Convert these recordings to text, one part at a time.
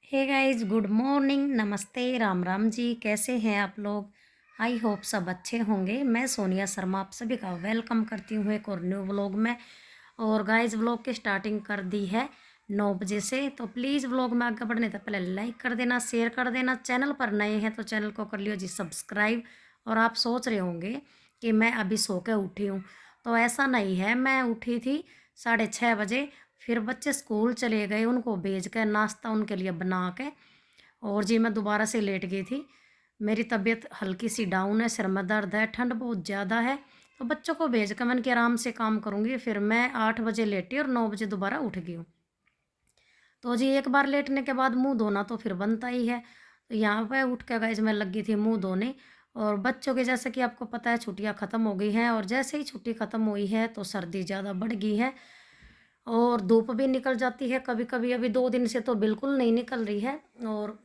Hey guys, good morning, नमस्ते, राम राम जी। कैसे हैं आप लोग? आई होप सब अच्छे होंगे। मैं सोनिया शर्मा आप सभी का वेलकम करती हूँ एक और न्यू व्लॉग में। और गाइस, व्लॉग की स्टार्टिंग कर दी है 9 बजे से। तो प्लीज़ व्लॉग में आगे बढ़ने से पहले लाइक कर देना, शेयर कर देना। चैनल पर नए हैं तो चैनल को कर लियो जी सब्सक्राइब। और आप सोच रहे होंगे कि मैं अभी सो के उठी हूँ, तो ऐसा नहीं है। मैं उठी थी 6:30 बजे। फिर बच्चे स्कूल चले गए, उनको भेज कर नाश्ता उनके लिए बना के और जी मैं दोबारा से लेट गई थी। मेरी तबीयत हल्की सी डाउन है, सिर में दर्द है, ठंड बहुत ज़्यादा है। तो बच्चों को भेज कर मैंने कि आराम से काम करूँगी। फिर मैं 8 बजे लेटी और 9 बजे दोबारा उठ गई हूँ। तो जी एक बार लेटने के बाद मुंह धोना तो फिर बनता ही है। तो यहाँ पे उठ के गाइज मैं लगी थी मुंह धोने। और बच्चों के जैसे कि आपको पता है छुट्टियाँ ख़त्म हो गई हैं, और जैसे ही छुट्टी ख़त्म हुई है तो सर्दी ज़्यादा बढ़ गई है और धूप भी निकल जाती है कभी कभी। अभी 2 दिन से तो बिल्कुल नहीं निकल रही है और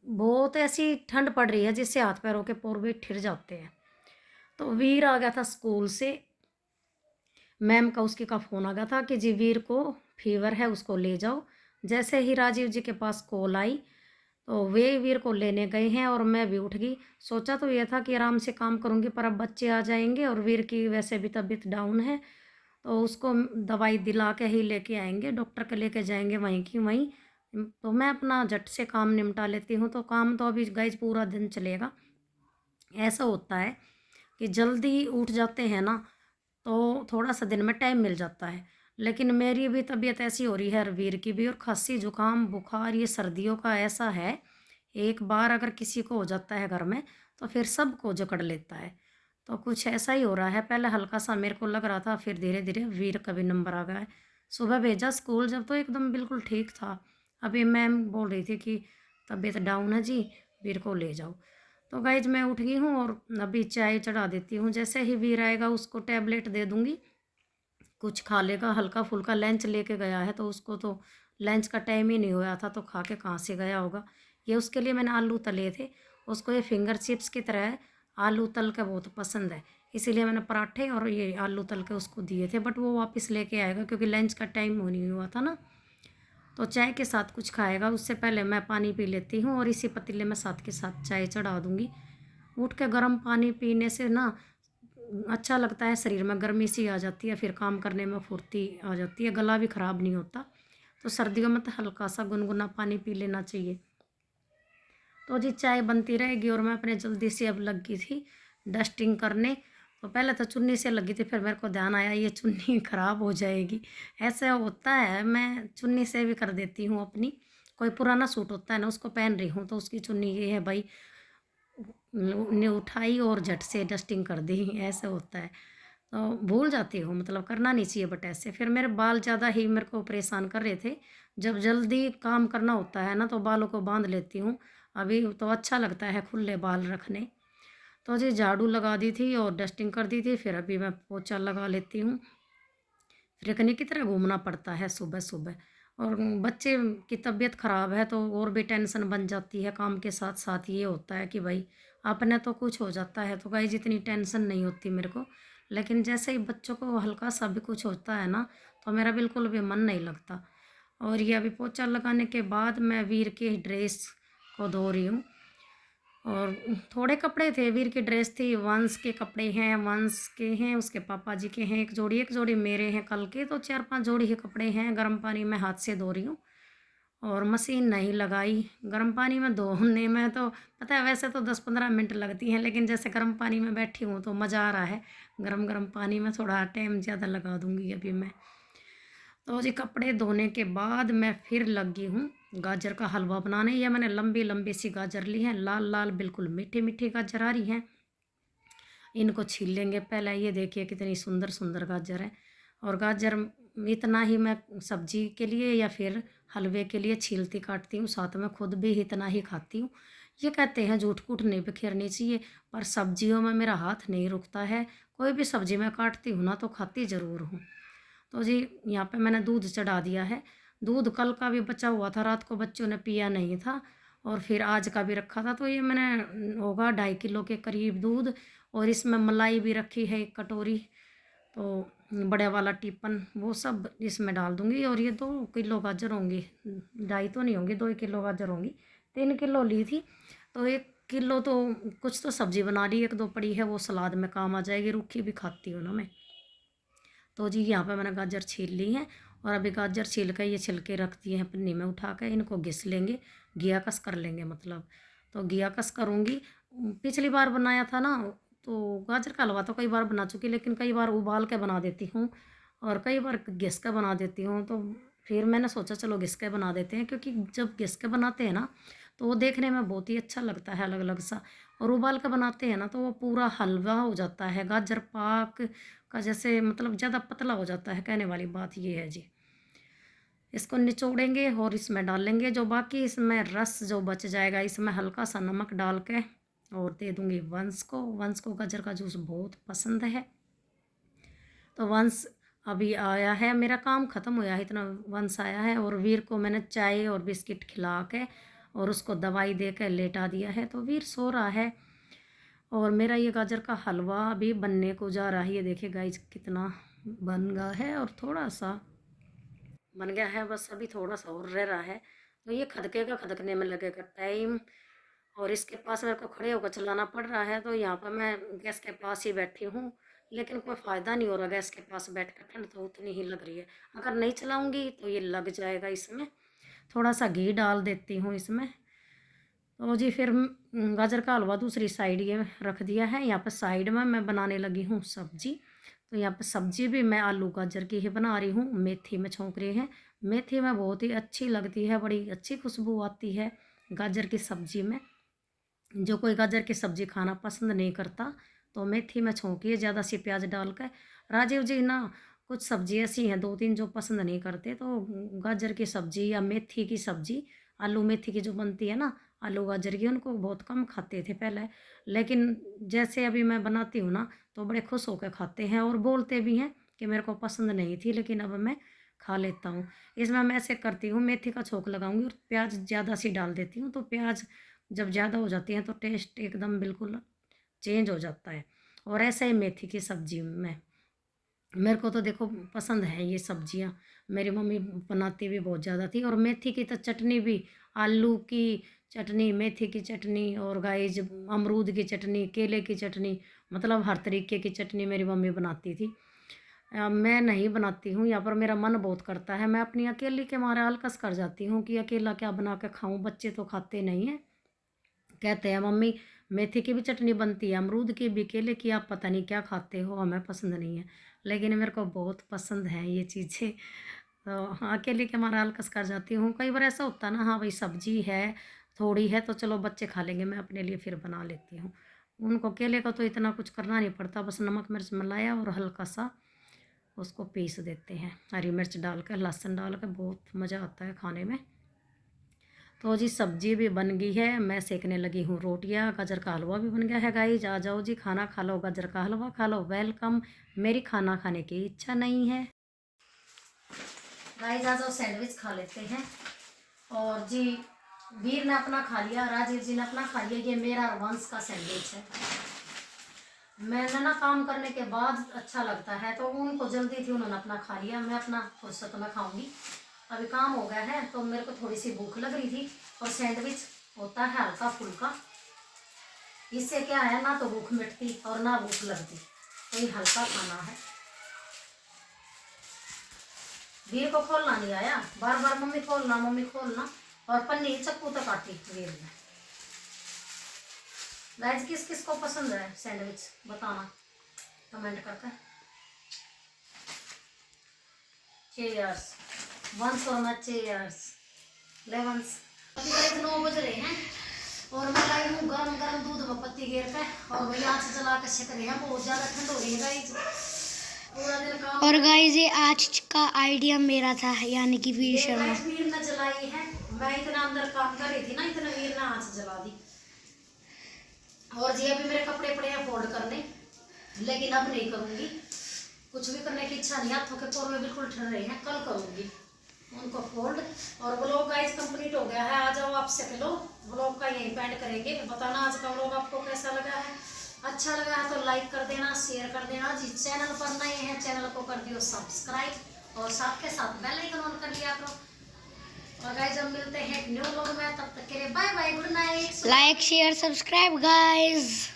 बहुत ऐसी ठंड पड़ रही है जिससे हाथ पैरों के पोर भी ठिर जाते हैं। तो वीर आ गया था स्कूल से, मैम का उसकी का फ़ोन आ गया था कि जी वीर को फीवर है, उसको ले जाओ। जैसे ही राजीव जी के पास कॉल आई तो वे वीर को लेने गए हैं और मैं भी उठ गई। सोचा तो ये था कि आराम से काम करूँगी, पर अब बच्चे आ जाएंगे और वीर की वैसे भी तबीयत डाउन है, तो उसको दवाई दिला के ही लेके आएंगे, डॉक्टर के लेके जाएंगे वहीं की वहीं। तो मैं अपना झट से काम निपटा लेती हूँ। तो काम तो अभी गाइज पूरा दिन चलेगा। ऐसा होता है कि जल्दी उठ जाते हैं ना, तो थोड़ा सा दिन में टाइम मिल जाता है। लेकिन मेरी भी तबीयत ऐसी हो रही है, वीर की भी, और खांसी जुकाम बुखार ये सर्दियों का ऐसा है। एक बार अगर किसी को हो जाता है घर में तो फिर सबको जकड़ लेता है। तो कुछ ऐसा ही हो रहा है। पहले हल्का सा मेरे को लग रहा था, फिर धीरे धीरे वीर का भी नंबर आ गया है। सुबह भेजा स्कूल जब तो एकदम बिल्कुल ठीक था। अभी मैम बोल रही थी कि तबीयत डाउन है जी, वीर को ले जाओ। तो गाइज मैं उठ गई हूँ और अभी चाय चढ़ा देती हूँ। जैसे ही वीर आएगा उसको टैबलेट दे दूँगी, कुछ खा लेगा। हल्का फुल्का लंच लेके गया है तो उसको तो लंच का टाइम ही नहीं हुआ था, तो खा के कहाँ से गया होगा। ये उसके लिए मैंने आलू तले थे। उसको ये फिंगर चिप्स की तरह है, आलू तल के बहुत पसंद है, इसीलिए मैंने पराठे और ये आलू तल के उसको दिए थे। बट वो वापस लेके आएगा क्योंकि लंच का टाइम होने हुआ था ना। तो चाय के साथ कुछ खाएगा, उससे पहले मैं पानी पी लेती हूँ और इसी पतीले में साथ के साथ चाय चढ़ा दूँगी। उठ के गर्म पानी पीने से ना अच्छा लगता है, शरीर में गर्मी सी आ जाती है, फिर काम करने में फुर्ती आ जाती है, गला भी ख़राब नहीं होता। तो सर्दियों में तो हल्का सा गुनगुना पानी पी लेना चाहिए। तो जी चाय बनती रहेगी और मैं अपने जल्दी से अब लग गई थी डस्टिंग करने। तो पहले तो चुन्नी से लगी थी, फिर मेरे को ध्यान आया ये चुन्नी ख़राब हो जाएगी। ऐसे होता है, मैं चुन्नी से भी कर देती हूँ अपनी। कोई पुराना सूट होता है ना, उसको पहन रही हूँ तो उसकी चुन्नी ये है भाई, ने उठाई और झट से डस्टिंग कर दी। ऐसे होता है। तो भूल जाती हूँ, मतलब करना नहीं चाहिए, बट ऐसे फिर मेरे बाल ज़्यादा ही मेरे को परेशान कर रहे थे। जब जल्दी काम करना होता है ना तो बालों को बांध लेती हूँ। अभी तो अच्छा लगता है खुले बाल रखने। तो जी झाड़ू लगा दी थी और डस्टिंग कर दी थी, फिर अभी मैं पोछा लगा लेती हूँ। फिरकनी की तरह घूमना पड़ता है सुबह सुबह। और बच्चे की तबीयत ख़राब है तो और भी टेंशन बन जाती है। काम के साथ साथ ये होता है कि भाई अपने तो कुछ हो जाता है तो भाई जितनी टेंशन नहीं होती मेरे को, लेकिन जैसे ही बच्चों को हल्का सा भी कुछ होता है ना तो मेरा बिल्कुल भी मन नहीं लगता। और ये अभी पोछा लगाने के बाद मैं वीर की ड्रेस को धो रही हूँ। और थोड़े कपड़े थे, वीर की ड्रेस थी, वंश के कपड़े हैं, वंश के हैं, उसके पापा जी के हैं, एक जोड़ी मेरे हैं कल के। तो 4-5 जोड़ी ही कपड़े हैं। गर्म पानी में हाथ से धो रही हूँ और मशीन नहीं लगाई। गर्म पानी में धोने में तो पता है वैसे तो 10-15 मिनट लगती हैं, लेकिन जैसे गर्म पानी में बैठी हूँ तो मज़ा आ रहा है। गरम गरम पानी में थोड़ा टाइम ज़्यादा लगा दूँगी अभी मैं। तो जी कपड़े धोने के बाद मैं फिर लगी हूँ गाजर का हलवा बनाने। ये मैंने लंबी लंबी सी गाजर ली है, लाल लाल बिल्कुल मीठी मीठी गाजर आ रही हैं। इनको छील लेंगे पहले। ये देखिए कितनी सुंदर सुंदर गाजर है। और गाजर इतना ही मैं सब्जी के लिए या फिर हलवे के लिए छीलती काटती हूँ, साथ में खुद भी इतना ही खाती हूँ। ये कहते हैं झूठ कूट नहीं बिखेरनी चाहिए, पर सब्जियों में मेरा हाथ नहीं रुकता है। कोई भी सब्जी मैं काटती हूँ ना तो खाती ज़रूर हूँ। तो जी यहाँ पे मैंने दूध चढ़ा दिया है। दूध कल का भी बचा हुआ था, रात को बच्चों ने पिया नहीं था और फिर आज का भी रखा था। तो ये मैंने होगा 2.5 किलो के करीब दूध, और इसमें मलाई भी रखी है 1 कटोरी। तो बड़े वाला टिफन वो सब इसमें डाल दूँगी। और ये 2 किलो गाजर होंगी, 2.5 तो नहीं होंगी, 2 किलो गाजर होंगी। 3 किलो ली थी तो 1 किलो तो कुछ तो सब्ज़ी बना ली, 1-2 पड़ी है वो सलाद में काम आ जाएगी, रूखी भी खाती हूँ ना मैं। तो जी यहाँ पे मैंने गाजर छील ली है और अभी गाजर छील कर ये छिलके रख दिए हैं पन्नी में उठा कर, इनको घिस लेंगे, घिया कस कर लेंगे मतलब। तो घिया कस करूँगी। पिछली बार बनाया था ना तो गाजर का हलवा तो कई बार बना चुकी, लेकिन कई बार उबाल के बना देती हूँ और कई बार घिस के बना देती हूँ। तो फिर मैंने सोचा चलो घिस के बना देते हैं, क्योंकि जब घिस के बनाते हैं ना तो वो देखने में बहुत ही अच्छा लगता है, अलग अलग सा। और उबाल के बनाते हैं ना तो वो पूरा हलवा हो जाता है, गाजर पाक का जैसे मतलब ज़्यादा पतला हो जाता है, कहने वाली बात ये है जी। इसको निचोड़ेंगे और इसमें डालेंगे, जो बाकी इसमें रस जो बच जाएगा इसमें हल्का सा नमक डाल के और दे दूँगी वंश को। वंश को गाजर का जूस बहुत पसंद है। तो वंश अभी आया है, मेरा काम ख़त्म हुआ है, इतना वंश आया है। और वीर को मैंने चाय और बिस्किट खिला के और उसको दवाई दे के लेटा दिया है, तो वीर सो रहा है। और मेरा ये गाजर का हलवा अभी बनने को जा रहा है। ये देखिए गाइस कितना बन गया है और थोड़ा सा बन गया है, बस अभी थोड़ा सा और रह रहा है। तो ये खदकेगा, खदकने में लगेगा टाइम। और इसके पास मेरे को खड़े होकर चलाना पड़ रहा है, तो यहाँ पर मैं गैस के पास ही बैठी हूँ, लेकिन कोई फ़ायदा नहीं हो रहा गैस के पास बैठ कर, ठंड तो उतनी ही लग रही है। अगर नहीं चलाऊँगी तो ये लग जाएगा इसमें। थोड़ा सा घी डाल देती हूँ इसमें। तो जी फिर गाजर का हलवा दूसरी साइड ये रख दिया है। यहाँ पर साइड में मैं बनाने लगी हूँ सब्जी। तो यहाँ पर सब्जी भी मैं आलू गाजर की ही बना रही हूँ, मेथी में छोंक रही है। मेथी में बहुत ही अच्छी लगती है, बड़ी अच्छी खुशबू आती है गाजर की सब्जी में। जो कोई गाजर की सब्जी खाना पसंद नहीं करता तो मेथी में छोंकिए ज़्यादा सी प्याज डाल कर। राजीव जी ना कुछ सब्जी ऐसी हैं 2-3 जो पसंद नहीं करते, तो गाजर की सब्जी या मेथी की सब्जी, आलू मेथी की जो बनती है ना आलू गाजर की, उनको बहुत कम खाते थे पहले। लेकिन जैसे अभी मैं बनाती हूँ ना तो बड़े खुश होकर खाते हैं और बोलते भी हैं कि मेरे को पसंद नहीं थी लेकिन अब मैं खा लेता हूँ। इसमें मैं ऐसे करती हूँ, मेथी का छोंक लगाऊंगी और प्याज ज़्यादा सी डाल देती हूँ, तो प्याज जब ज़्यादा हो जाती हैं तो टेस्ट एकदम बिल्कुल चेंज हो जाता है। और ऐसे ही मेथी की सब्जी में मेरे को तो देखो पसंद है ये सब्जियां, मेरी मम्मी बनाती भी बहुत ज़्यादा थी। और मेथी की तो चटनी भी, आलू की चटनी, मेथी की चटनी और गाइस अमरूद की चटनी, केले की चटनी, मतलब हर तरीके की चटनी मेरी मम्मी बनाती थी। मैं नहीं बनाती हूँ, यहाँ पर मेरा मन बहुत करता है, मैं अपनी अकेली के मारे आलकस कर जाती हूँ कि अकेला क्या बना के खाऊं, बच्चे तो खाते नहीं हैं। कहते हैं मम्मी मेथी की भी चटनी बनती है, अमरूद की भी, केले की, आप पता नहीं क्या खाते हो, हमें पसंद नहीं है। लेकिन मेरे को बहुत पसंद है ये चीज़ें। तो हाँ, अकेले के मारा हलकस कर जाती हूँ। कई बार ऐसा होता है ना, हाँ भाई सब्जी है थोड़ी है तो चलो बच्चे खा लेंगे, मैं अपने लिए फिर बना लेती हूँ। उनको केले का तो इतना कुछ करना नहीं पड़ता, बस नमक मिर्च मिलाया और हल्का सा उसको पीस देते हैं, हरी मिर्च डाल कर, लहसुन डाल कर, बहुत मज़ा आता है खाने में। तो जी सब्जी भी बन गई है, मैं सेकने लगी हूँ रोटियाँ। गाजर का हलवा भी बन गया है गाइस, आ जाओ जी खाना खा लो, गाजर का हलवा खा लो, वेलकम। मेरी खाना खाने की इच्छा नहीं है गाइस, आ जाओ सैंडविच खा लेते हैं। और जी वीर ने अपना खा लिया, राजीव जी ने अपना खा लिया, ये मेरा और वंश का सैंडविच है। मैंने ना काम करने के बाद अच्छा लगता है, तो उनको जल्दी थी, उन्होंने अपना खा लिया, मैं अपना फुर्सत में खाऊंगी। अभी काम हो गया है तो मेरे को थोड़ी सी भूख लग रही थी, और सैंडविच होता है हल्का फुल्का, इससे क्या है ना तो भूख मिटती और ना भूख लगती, तो ये हल्का खाना है। वीर को खोलना नहीं आया, बार बार मम्मी खोलना मम्मी खोलना, और पन्नी चक्कू तक काटी वीर ने। गाइस किस किस को पसंद है सैंडविच बताना कमेंट करके। चीयर्स वंस और मैं, चीयर्स ले वंस। अभी करीब 9 बज रहे हैं और मैं लाई हूँ गरम गरम दूध में पत्ती घेर के, और भैया आँच जला के सेक रहे हैं, बहुत ज़्यादा ठंड हो रही है गाइस, पूरा दिन काम। और गाइस ये आज का आइडिया मेरा था, यानी कि वीर शर्मा। वीर ने जलाई है, मैं इतना अंदर काम कर रही थी ना, इतना वीर ने आँच जला दी। और जी अभी मेरे कपड़े पड़े हैं फोल्ड करने, लेकिन अब नहीं करूँगी, कुछ भी करने की इच्छा नहीं, हाथों के पोर में बिल्कुल ठंड रहे हैं, कल करूँगी उनको फोल्ड। और व्लॉग गाइस कंप्लीट हो गया है, आ जाओ आप सेक लो, व्लॉग का यहीं पेंड करेंगे। बताना आज का व्लॉग आपको कैसा लगा है, अच्छा लगा है तो लाइक कर देना, शेयर कर देना। जिस चैनल पर नए हैं चैनल को कर दियो सब्सक्राइब और साथ के साथ बेल आइकन ऑन कर लिया करो। और गाइस हम मिलते हैं एक न्यू व्लॉग में, तब तक के लिए bye bye, good night. Like share subscribe guys.